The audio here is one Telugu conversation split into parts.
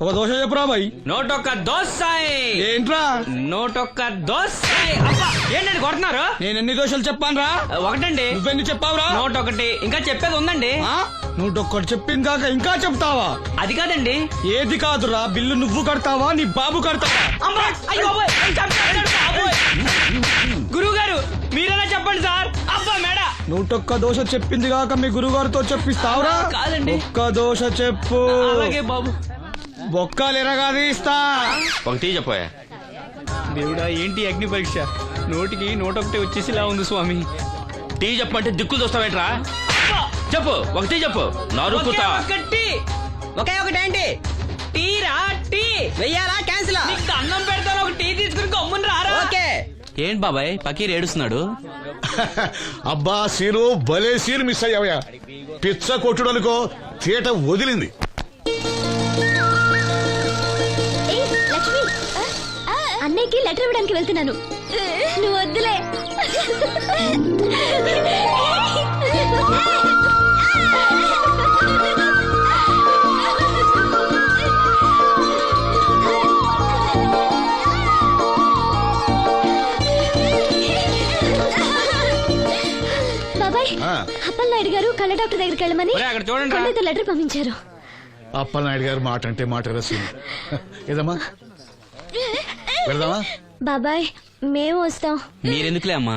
ఒక దోశ చెప్పురా బాయ్. నోటొక్క దోశ. ఏంట్రా నోటొక్క దోశ. అబ్బా ఏంటండి కొడుతున్నారు? నేను ఎన్ని దోశలు చెప్పాను రా? ఒకటండి. నువ్వెన్ని చెప్పావురా? నోటొకటి. ఇంకా చెప్పేది ఉందండి. నువ్వు ఒక్కటి చెప్పింది కాక ఇంకా చెప్తావా? అది కాదండి. ఏది కాదురా, బిల్లు నువ్వు కడతావా నీ బాబు కడతావా? గురువు గారు మీరైనా చెప్పండి సార్. అబ్బా మేడ. నూటొక్క దోశ చెప్పింది కాక మీ గురుగారితో చెప్పిస్తావురా? కాదండి. ఒక్క దోశ చెప్పు. అలాగే బాబు. బొక్కలు ఎరగాది ఇస్తా. ఒకటి చెప్పోయా. దేవుడా ఏంటి అగ్ని పరీక్ష? నోటికి నోటొకటి వచ్చేసిలా ఉంది స్వామి. టీ చెప్పంటే దిక్కులు చూస్తావేంట్రా? చెప్పు, ఒకటి చెప్పు. నరుకుతా. ఒకే ఒకటి ఏంటి? టీ రా. టీ వెయ్యాలా క్యాన్సిల్? అన్నం పెడతాను, ఒక టీ తీసుకుని గమ్మున రారా. ఓకే. ఏంటి బాబాయ్ పకీర్ ఏడుస్తున్నాడు? అబ్బా సీను, భలే సీను మిస్ అయ్యావయ్యా. పిచ్చ కొట్టుడు అనుకో, తీట వదిలింది. అన్నయ్యకి లెటర్ ఇవ్వడానికి వెళ్తున్నాను. నువ్వు వద్దులే. బాబాయ్, అప్పలనాయుడు గారు కళ్ళ డాక్టర్ దగ్గరికి వెళ్ళమని కళ్ళతో లెటర్ పంపించారు. అప్పలనాయుడు గారు మాట అంటే మాట సీను. ఏదమ్మా వెళ్దామా? బాబాయ్ మేము వస్తాం. మీరెందుకులే అమ్మా,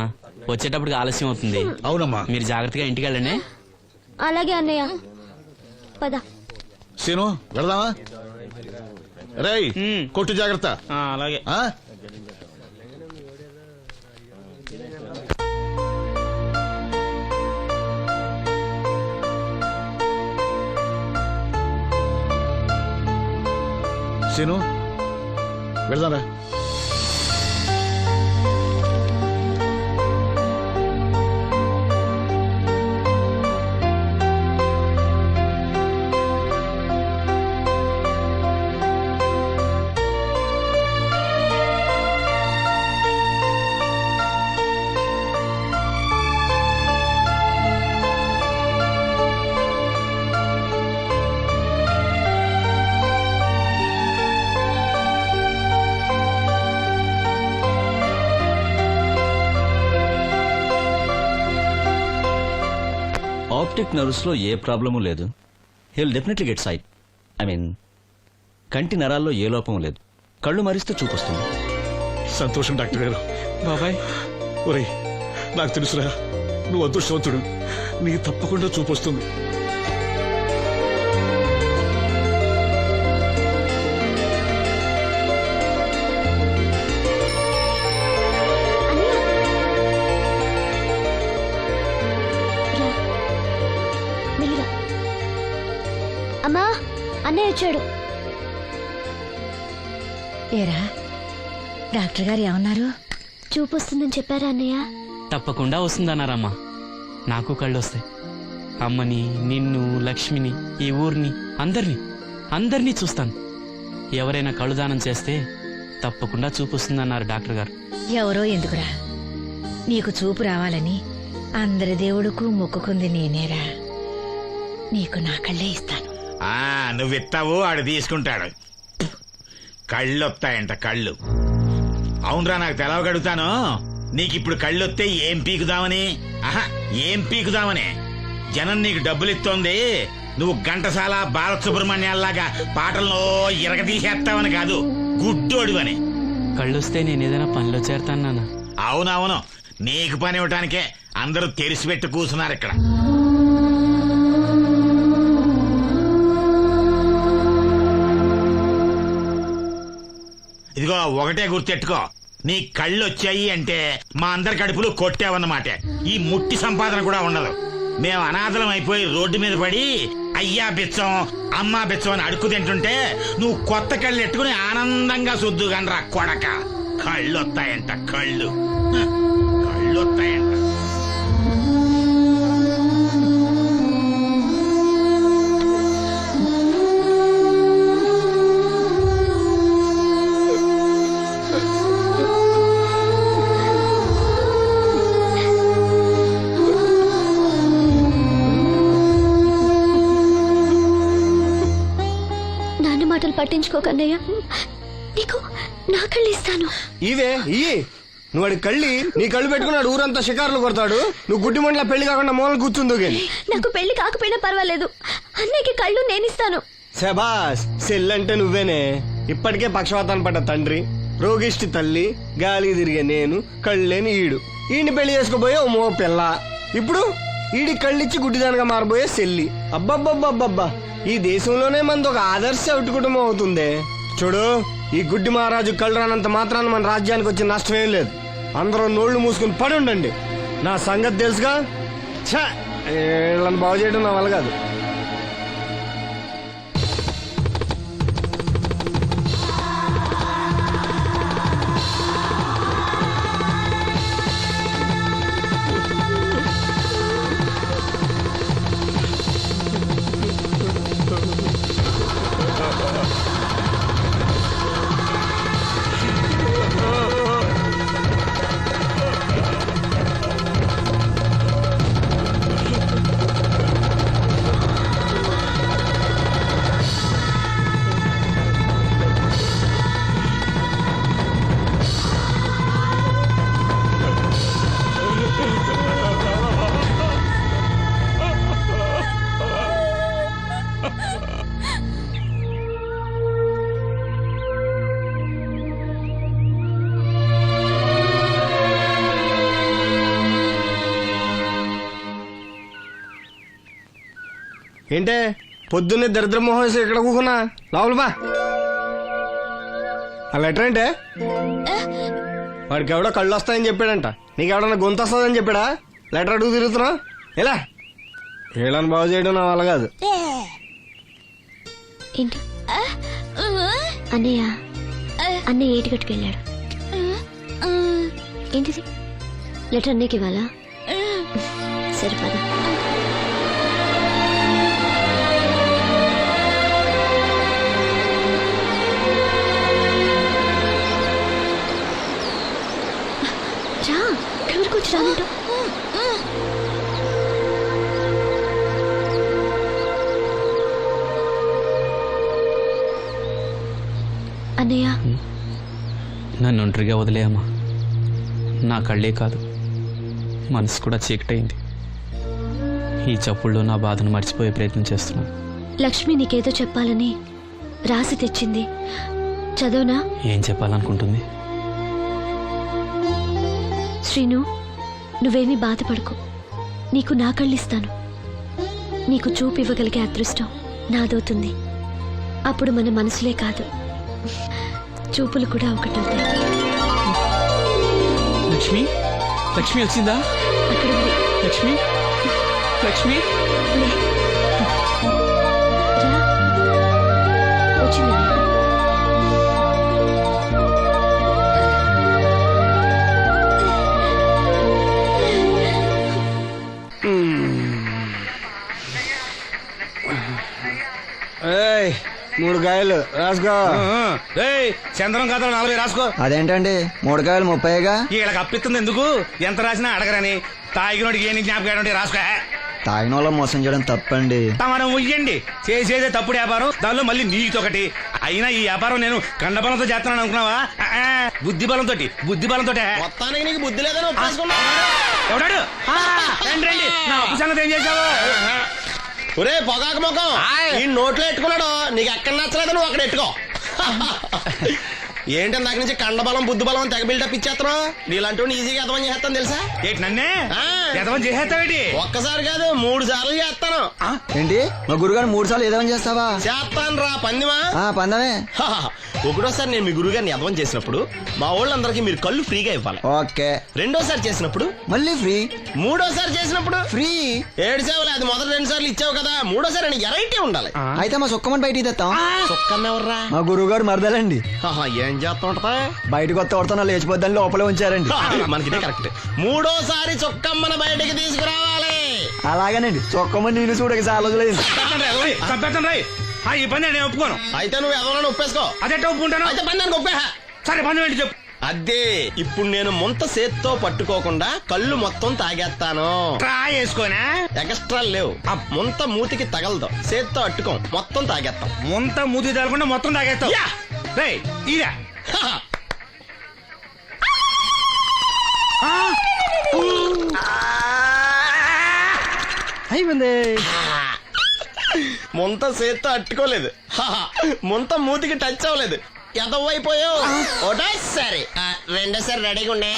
వచ్చేటప్పటికి ఆలస్యం అవుతుంది. అవునమ్మా. మీరు జాగ్రత్తగా ఇంటికి వెళ్ళండి. అలాగే అన్నయ్య, పద. సీను వెళ్దామా? రేయ్ కొట్టు జాగ్రత్త. అలాగే. సీను వెళ్దారా? ఆప్టిక్ నర్వ్స్ లో ఏ ప్రాబ్లము లేదు. He'll definitely get sight. I mean కంటి నరాల్లో ఏ లోపం లేదు. కళ్ళు మరిస్తే చూపొస్తుంది. సంతోషం డాక్టర్ గారు. బాబాయ్ ఒరేయ్, నాకు తెలుసురా, నువ్వు అదృష్టవంతుడు. నీ తప్పకుండా చూపొస్తుంది. అమ్మా, అన్నయ్య వచ్చాడు. ఏరా, డాక్టర్ గారు ఏమన్నారు? చూపు వస్తుందని చెప్పారా అన్నయ్య? తప్పకుండా వస్తుందన్నారమ్మా. నాకు కళ్ళు వస్తాయి. అమ్మని, నిన్ను, లక్ష్మిని, ఈ ఊరిని, అందరినీ చూస్తాను. ఎవరైనా కళ్ళు దానం చేస్తే తప్పకుండా చూపు వస్తుందన్నారు డాక్టర్ గారు. ఎవరో ఎందుకురా, నీకు చూపు రావాలని అందరి దేవుడుకు మొక్కుకుంది నేనేరా. నీకు నా కళ్ళే ఇస్తాను. నువ్విస్తావు, ఆడు తీసుకుంటాడు. కళ్ళు వస్తాయంట, కళ్ళు. అవునరా, నాకు తెలవగడుగుతాను. నీకిప్పుడు కళ్ళు వస్తే ఏం పీకుదామని? ఏం పీకుదామని? జనం నీకు డబ్బులు ఇస్తోంది, నువ్వు ఘంటసాల బాలసుబ్రహ్మణ్యాల్లాగా పాటల్లో ఇరగదీసేస్తావని కాదు, గుడ్డోడివని. కళ్ళొస్తే నేను ఏదైనా పనిలో చేరతాను నాన్న. అవునవును, నీకు పని ఇవ్వటానికే అందరూ తెరిసిపెట్టి కూర్చున్నారు ఇక్కడ. ఇదిగో ఒకటే గుర్తెట్టుకో, నీ కళ్ళు వచ్చాయి అంటే మా అందరి కడుపులు కొట్టావన్నమాట. ఈ ముట్టి సంపాదన కూడా ఉండదు. మేము అనాథలం అయిపోయి రోడ్డు మీద పడి అయ్యా బిచ్చం, అమ్మా బిచ్చం అని అడుక్కు తింటుంటే నువ్వు కొత్త కళ్ళు ఎట్టుకుని ఆనందంగా శుద్ధుగానరా కొడక. కళ్ళు వస్తాయంట, కళ్ళు వస్తాయంట. మాటలు పట్టించుకోకన్నయ్య. నీకు నా కళ్ళు ఇస్తాను. ఇవే ఇయ్యి. నువ్వు వాడి కళ్ళి నీ కళ్ళు పెట్టుకున్నాడు ఊరంతా షికారులు కొడతాడు. నువ్వు గుడ్డి మండల పెళ్లి కాకుండా మూలలు కూర్చుందో గాని. నాకు పెళ్లి కాకపోయినా పర్వాలేదు, అన్నయ్యకి కళ్ళు నేనిస్తాను. శబాస్, సెల్లంటే నువ్వేనే. ఇప్పటికే పక్షవాతాన్ని పడ్డ తండ్రి, రోగిష్టి తల్లి, గాలి తిరిగే నేను, కళ్ళేని ఈడు. ఈయన్ని పెళ్లి చేసుకోబోయే ఓ మో పిల్ల. ఇప్పుడు ఈడి కళ్ళిచ్చి గుడ్డిదానిగా మారబోయే సెల్లి. అబ్బబ్బబ్బబ్బబ్బా, ఈ దేశంలోనే మనది ఒక ఆదర్శ ఒకటి కుటుంబం అవుతుందే. చూడు, ఈ గుడ్డి మహారాజు కళ్ళు రానంత మాత్రాన మన రాజ్యానికి వచ్చిన నష్టం ఏం లేదు. అందరూ నోళ్లు మూసుకుని పడి ఉండండి. నా సంగతి తెలుసుగా. ఛా, వీళ్ళని బాగు చేయడం నా వల్ల కాదు. ఏంటే పొద్దున్నే దరిద్ర మొహం వేసి ఇక్కడ కూకున్నా? లోపల బా. ఆ లెటర్ ఏంటే? వాడికి ఎవడో కళ్ళు వస్తాయని చెప్పాడంట. నీకెవడన్నా గొంతు వస్తుందని చెప్పాడా? లెటర్ అడుగు తిరుగుతున్నావు ఎలా? వీళ్ళని బాగు చేయడం నా వల్ల కాదు. ఏంటి అన్నయ్య? అన్నయ్య ఏటిగట్టుకు వెళ్ళాడు. ఏంటిది? లెటర్ అన్నయ్యకి ఇవ్వాలా? సరిపదా. రా, ఎవరికి వచ్చి రానంటూ. అన్నయ్య, నన్ను ఒంటరిగా వదిలేయమ్మా. నా కళ్ళే కాదు, మనసు కూడా చీకటైంది. ఈ చప్పుల్లో నా బాధను మర్చిపోయే ప్రయత్నం చేస్తున్నాను. లక్ష్మి నీకేదో చెప్పాలని రాసి తెచ్చింది, చదవనా? ఏం చెప్పాలనుకుంటుంది? శ్రీను, నువ్వేమీ బాధపడకు. నీకు నా కళ్ళిస్తాను. నీకు చూపు ఇవ్వగలిగే అదృష్టం నాదవుతుంది. అప్పుడు మన మనసులే కాదు, చూపులు కూడా ఒకటవుతాయి. లక్ష్మి, లక్ష్మి వచ్చిందా? అక్కడ ఉంది. లక్ష్మి, లక్ష్మి. లే. రా. వచ్చింది. ఏయ్, 3 కాయలు రాసుకో. చంద్రం కథలు 40 రాసుకో. అదేంటండి 3 కాయలు 30గా? వీళ్ళకి అప్పిస్తుంది ఎందుకు? ఎంత రాసినా అడగరని. తాగినోడికి ఏ జ్ఞాపకం రాసుకో. తాగిన వాళ్ళ మోసం చేయడం తప్పండి. మనం ఉయ్యండి, చేసేదే తప్పుడు వ్యాపారం, దానిలో మళ్ళీ నీతోకటి. అయినా ఈ వ్యాపారం నేను కండబలంతో చేస్తున్నాను అనుకున్నావా? బుద్ధి బలంతో. మొత్తానికి నీకు బుద్ధి లేదని ఎవడాడు? రండి రండి, నా అప్పు సంగతి ఏం చేశావు? ఒరే పొగాకు ముఖం, ఈ నోట్లో ఎట్టుకున్నాడు. నీకు ఎక్కడ నచ్చలేదు, నువ్వు అక్కడ ఎట్టుకో. ఏంటి నాకు నుంచి కండబలం బుద్ధి బలం తెగ బిల్డప్ ఇచ్చేస్తున్నావు? నీలాంటి ఈజీగా ఎదవని చేస్తాను తెలుసా? ఏంటి నన్నే ఎదవని చేసేస్తావేటి? ఒక్కసారి కాదు 3 సార్లు చేస్తాను. ఏంటి మా గురుగారు 3 సార్లు ఏదేమని చేస్తావా? చేస్తాను రా పందిమా. పందమే. ఒకటోసారి నేను మీ గురుగారిని ఎదవని చేసినప్పుడు మా వాళ్ళందరికీ మీరు కళ్ళు ఫ్రీగా ఇవ్వాలి. ఓకే. రెండోసారి చేసినప్పుడు మళ్ళీ ఫ్రీ. మూడోసారి చేసినప్పుడు ఫ్రీ. 7 సేవలు, అది మొదటి 2 సార్లు ఇచ్చావు కదా, మూడోసారి అని ఎరైటీ ఉండాలి. అయితే మా సుక్కమని బయటికి తెస్తాం. చొక్కన్నెవర్రా? మా గురువు గారు మరదలండి. ఏం చేస్తుంటా? బయటకు వస్తే కొడతా లేచిపోద్దని లోపలే ఉంచారండి. మనకిదే కరెక్ట్. మూడోసారి చొక్కమ్మని బయటికి తీసుకురావాలి. అలాగేనండి, చొక్కమని నేను చూడక చాలా రోజులైంది. ఈ పని నేను ఒప్పుకోను. అయితే నువ్వు ఎవరైనా ఒప్పేసుకో. అదెట్ట ఒప్పుకుంటాను? అయితే పని దానికి ఒప్పే. సరే పని ఏంటి చెప్పు. అదే ఇప్పుడు నేను ముంత చేత్తో పట్టుకోకుండా కళ్ళు మొత్తం తాగేస్తాను. ట్రా వేసుకోనా ఎక్స్ట్రా లేవు. ఆ ముంత మూతికి తగలదు, చేత్తో అట్టుకోం, మొత్తం తాగేస్తాం. ముంత మూతి తగలకుండా మొత్తం తాగేస్తావు. రేయ్, ఈరా. అయిపోయింది. ముంత చేత్తో అట్టుకోలేదు, ముంత మూతికి టచ్ అవ్వలేదు. ఎదవైపోయావు. ఒకటోసారి రెండోసారి రెడీగా ఉండే.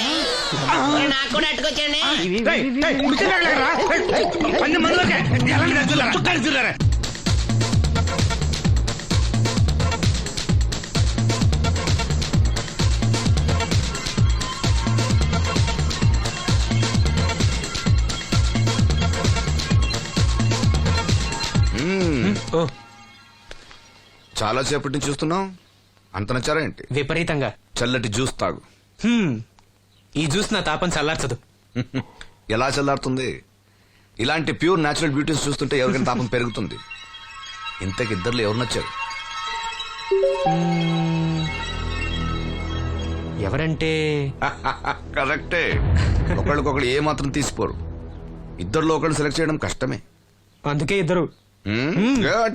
నాకు కూడా అట్టుకొచ్చండి. రేయ్, రేయ్, ఉడికి తగలకరా. రేయ్, 10 మందిలోకే ఎలాంటి రద్దులారా, చుట్టాలు రద్దులారా. చాలా సేపటి నుంచి చూస్తున్నాం. అంత నచ్చారా ఏంటి? విపరీతంగా. చల్లటి జ్యూస్ తాగు. ఈ జ్యూస్ నా తాపం చల్లార్చదు. ఎలా చల్లారుతుంది? ఇలాంటి ప్యూర్ న్యాచురల్ బ్యూటీస్ చూస్తుంటే ఎవరికైనా తాపం పెరుగుతుంది. ఇంతకి ఇద్దర్లు ఎవరు నచ్చారు? ఎవరంటే కరెక్టే. ఒకళ్ళకొకళ్ళు ఏ మాత్రం తీసిపోరు. ఇద్దరిలో ఒకళ్ళు సెలెక్ట్ చేయడం కష్టమే. అందుకే ఇద్దరు. Good.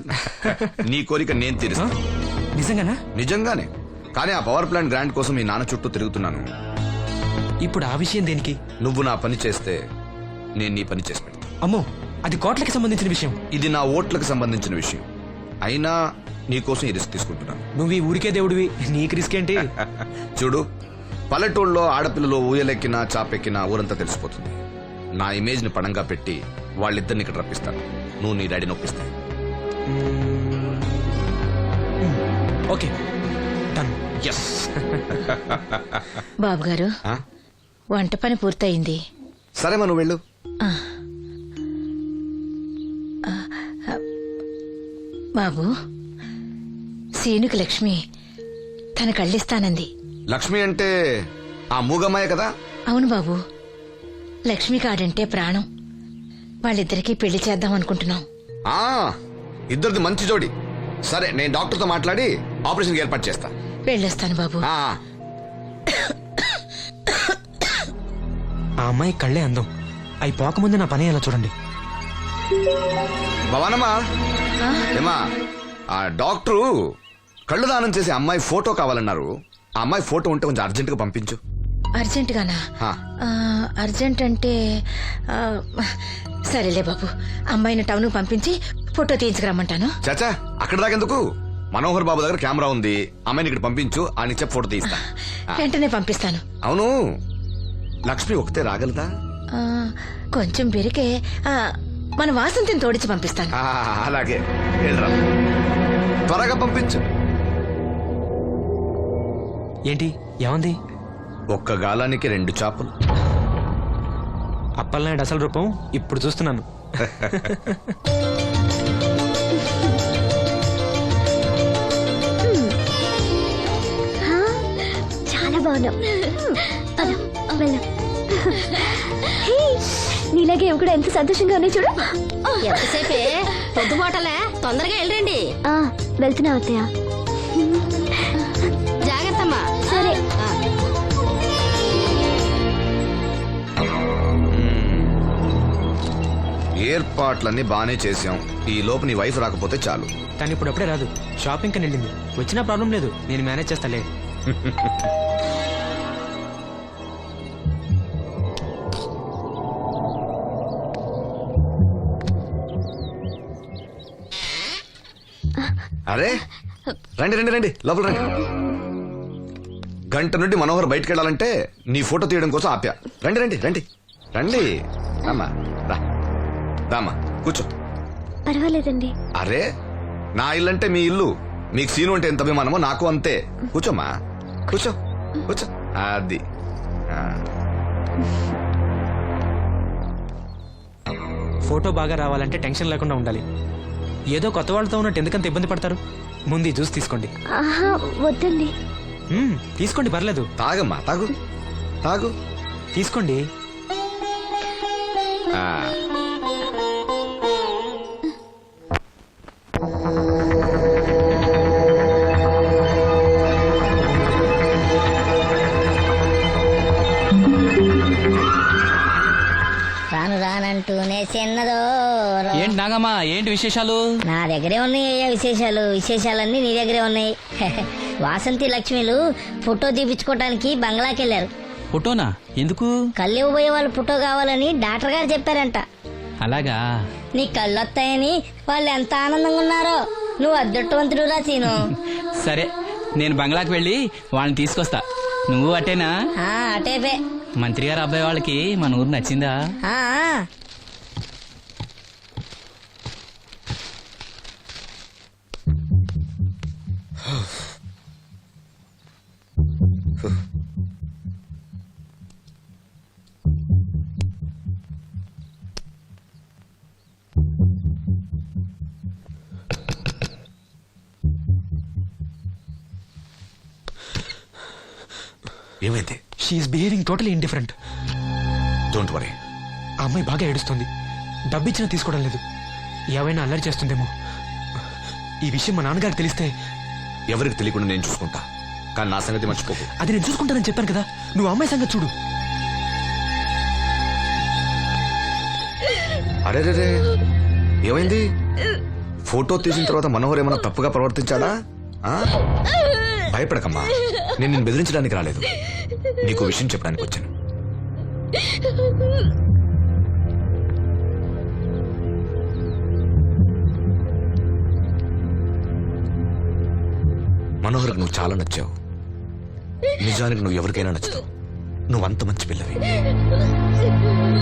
నీ కోరిక నేను తీరుస్తాను. నిజంగానా? నిజంగానే. కానీ ఆ పవర్ ప్లాంట్ గ్రాంట్ కోసం మీ నాన్న చుట్టూ తిరుగుతున్నాను. ఇప్పుడు ఆ విషయం దేనికి? నువ్వు నా పని చేస్తే నేను నీ పని చేసి పెడతా. అమ్మో, అది కోట్లకి సంబంధించిన విషయం. ఇది నా ఓట్లకు సంబంధించిన విషయం. అయినా నీకోసం ఈ రిస్క్ తీసుకుంటున్నాను. నువ్వు ఈ ఊరికే దేవుడివి, నీకు రిస్క్ ఏంటి? చూడు, పల్లెటూళ్ళలో ఆడపిల్లలు ఊయలెక్కినా చాపెక్కినా ఊరంతా తెలిసిపోతుంది. నా ఇమేజ్ ని పడంగా పెట్టి వాళ్ళిద్దరిని ఇక్కడ రప్పిస్తాను. నువ్వు నీ డాడీ నొప్పిస్తా. Okay, done. ఎస్. బాబు గారు, వంట పని పూర్తయింది. సరే మనం వెళ్ళు. బాబు, సీనుకి లక్ష్మి తన కళ్ళిస్తానంది. లక్ష్మి అంటే ఆ మూగమ్మాయ కదా? అవును బాబు, లక్ష్మి కాడంటే ప్రాణం. వాళ్ళిద్దరికీ పెళ్లి చేద్దాం అనుకుంటున్నాం. ఆ ఇద్దరిది మంచి జోడి. సరే, నేను డాక్టర్తో మాట్లాడి ఆపరేషన్ ఏర్పాటు చేస్తా. వెళ్ళొస్తాను బాబు. ఆ అమ్మాయి కళ్ళే అందం. అవి పోకముందు నా పని ఎలా చూడండి. భవానమ్మా, ఏమా, ఆ డాక్టరు కళ్ళు దానం చేసే అమ్మాయి ఫోటో కావాలన్నారు. ఆ అమ్మాయి ఫోటో ఉంటే కొంచెం అర్జెంట్ గా పంపించు. అర్జెంట్ గానా? ఆ. అర్జెంట్ అంటే సరేలే బాబు, అమ్మాయిని టౌన్ పంపించి ఫోటో తీయించుకురమ్మంటాను. చాచా, అక్కడ దాకెందుకు? మనోహర్ బాబు దగ్గర కెమెరా ఉంది. అమ్మాయిని ఇక్కడ పంపించు, ఆయన చెప్పి ఫోటో తీస్తా. వెంటనే పంపిస్తాను. అవును, లక్ష్మి ఒకతే రాగలదా? కొంచెం పెరిగే మన వాసంతిని తోడిచి పంపిస్తాను. అలాగే, వెళ్ళరా, త్వరగా పంపించు. ఏంటి ఏమంది? ఒక్క గాలానికి 2 చేపలు. అప్పలనాయుడు అసలు రూపం ఇప్పుడు చూస్తున్నాను. చాలా బాగున్నాం. నీలాగే ఇవి కూడా ఎంత సంతోషంగా ఉన్నాయి చూడు. ఎంతసేపే పొద్దుబాటలే, తొందరగా వెళ్ళండి. వెళ్తున్నా అత్తయ్య. జాగ్రత్తమ్మా. సరే. ఏర్పాట్లన్నీ బానే చేసాం. ఈ లోపు నీ వైఫ్ రాకపోతే చాలు. కానీ ఇప్పుడు అప్పుడే రాదు, షాపింగ్ కని వెళ్ళింది. వచ్చినా ప్రాబ్లం లేదు, నేను మేనేజ్ చేస్తాలే. అరే, రండి రండి రండి, లోపల రండి. గంట నుండి మనోహర్ బయటకు వెళ్ళాలంటే నీ ఫోటో తీయడం కోసం ఆప్యా. రండి రండి రండి రండి. అమ్మా రా, దామా కూర్చో. పర్వాలేదండి. అరే, నా ఇల్లు అంటే మీ ఇల్లు. మీకు సీను అంటే ఎంత అభిమానమో నాకు అంతే. కూర్చోమ్మా, కూర్చో కూర్చో. అది ఫోటో బాగా రావాలంటే టెన్షన్ లేకుండా ఉండాలి. ఏదో కొత్త వాళ్ళతో ఉన్నట్టు ఎందుకంత ఇబ్బంది పడతారు? ముందు ఈ జ్యూస్ తీసుకోండి. వద్దండి. తీసుకోండి, పర్లేదు. తాగమ్మా, తాగు తాగు, తీసుకోండి. ఏంటి నాగమ్మా, ఏంటి విశేషాలు? నా దగ్గరే ఉన్నాయి విశేషాలు. విశేషాలన్నీ నీ దగ్గరే ఉన్నాయి. వాసంతి లక్ష్మిలు ఫోటో తీపించుకోవడానికి బంగ్లాకి వెళ్ళారు. ఫోటోనా? ఎందుకు? కళ్ళు ఇవ్వబోయే వాళ్ళు ఫోటో కావాలని డాక్టర్ గారు చెప్పారంట. అలాగా? నీ కళ్ళు వస్తాయని వాళ్ళు ఎంత ఆనందంగా ఉన్నారో. నువ్వు అదృష్టవంతుడు రా సీను. సరే, నేను బంగ్లాకి వెళ్ళి వాళ్ళని తీసుకొస్తా. నువ్వు అటేనా? అటేపే. మంత్రి గారు అబ్బాయి వాళ్ళకి మన ఊరు నచ్చిందా? ఆ, ఏమైంది? She's behaving totally indifferent. Don't worry. ఆ అమ్మాయి బాగా ఏడుస్తుంది. డబ్బిచ్చినా తీసుకోవడం లేదు. ఏవైనా అల్లరి చేస్తుందేమో. ఈ విషయం మా నాన్నగారికి తెలిస్తే ఎవరికి తెలియకుండా నేను చూసుకుంటా, కానీ నా సంగతి మర్చిపోకు. అది నేను చూసుకుంటానని చెప్పాను కదా. నువ్వు అమ్మాయి సంగతి చూడు. అరే ఏమైంది? ఫోటో తీసిన తర్వాత మనోహర్ ఏమైనా తప్పుగా ప్రవర్తించాడా? ఆ? భయపడకమ్మా, నేను నిన్ను బెదిరించడానికి రాలేదు, నీకు విషయం చెప్పడానికి వచ్చాను. మనోహర్కి నువ్వు చాలా నచ్చావు. నిజానికి నువ్వు ఎవరికైనా నచ్చుతావు. నువ్వు అంత మంచి పిల్లవి.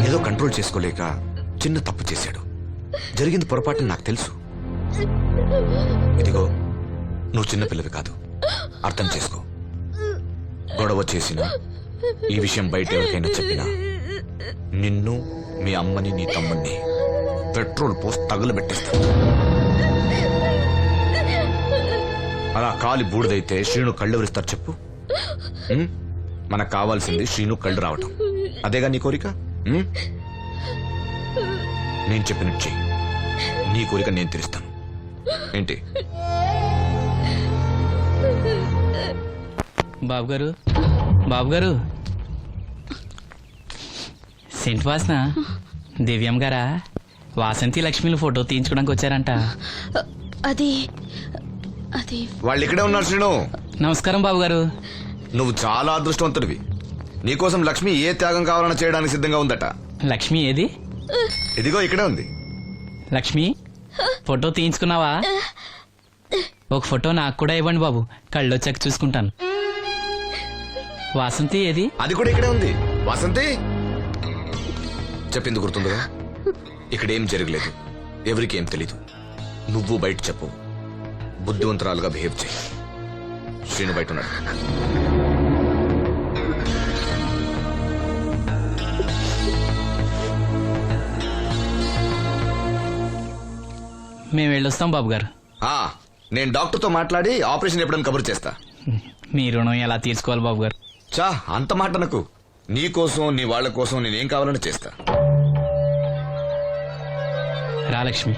ఏదో కంట్రోల్ చేసుకోలేక చిన్న తప్పు చేశాడు. జరిగింది పొరపాటుని నాకు తెలుసు. ఇదిగో, నువ్వు చిన్న పిల్లవి కాదు, అర్థం చేసుకో. గొడవ చేసినా, ఈ విషయం బయట ఎవరికైనా చెప్పినా, నిన్ను, మీ అమ్మని, నీ తమ్ముణ్ణి పెట్రోల్ పోసి తగులబెట్టేస్తాను. అలా కాలి బూడిదైతే శ్రీను కళ్ళు ఎవరిస్తారు చెప్పు? మనకు కావాల్సింది శ్రీను కళ్ళు రావటం. అదేగా నీ కోరిక? నేను చెప్పినట్టు చెయ్యి, నీ కోరిక నేను తీరుస్తాను. ఏంటి? బాబు గారు, సెంట్ వాసన దివ్యం గారా? వాసంతి లక్ష్మిలు ఫోటో తీయించుకోవడానికి వచ్చారంట. అది వాళ్ళు ఇక్కడే ఉన్నారు శ్రీను. నమస్కారం బాబు గారు. నువ్వు చాలా అదృష్టవంతుడివి. నీకోసం లక్ష్మి ఏ త్యాగం కావాలన్నా చేయడానికి సిద్ధంగా ఉందట. లక్ష్మి ఏది? ఇదిగో ఇక్కడే ఉంది. లక్ష్మి, ఫోటో తీయించుకున్నావా? ఒక ఫోటో నాకు కూడా ఇవ్వండి బాబు, కళ్ళు వచ్చాక చూసుకుంటాను. వాసంతి ఏది? అది కూడా ఇక్కడే ఉంది. వాసంతి చెప్పింది గుర్తుందిగా? ఇక్కడేం జరగలేదు, ఎవరికి ఏం తెలీదు. నువ్వు బయట చెప్పు, బుద్ధివంతరాలుగా బిహేవ్ చేయి. శ్రీను బయట ఉన్నాడు. మేము వెళ్ళొస్తాం బాబు గారు. నేను డాక్టర్తో మాట్లాడి ఆపరేషన్ ఎప్పుడని కబురు చేస్తా. మీ రుణం ఎలా తీర్చుకోవాలి బాబు గారు? చా, అంత మాట నాకు. నీ కోసం, నీ వాళ్ళ కోసం నేనేం కావాలని చేస్తా. రా లక్ష్మి.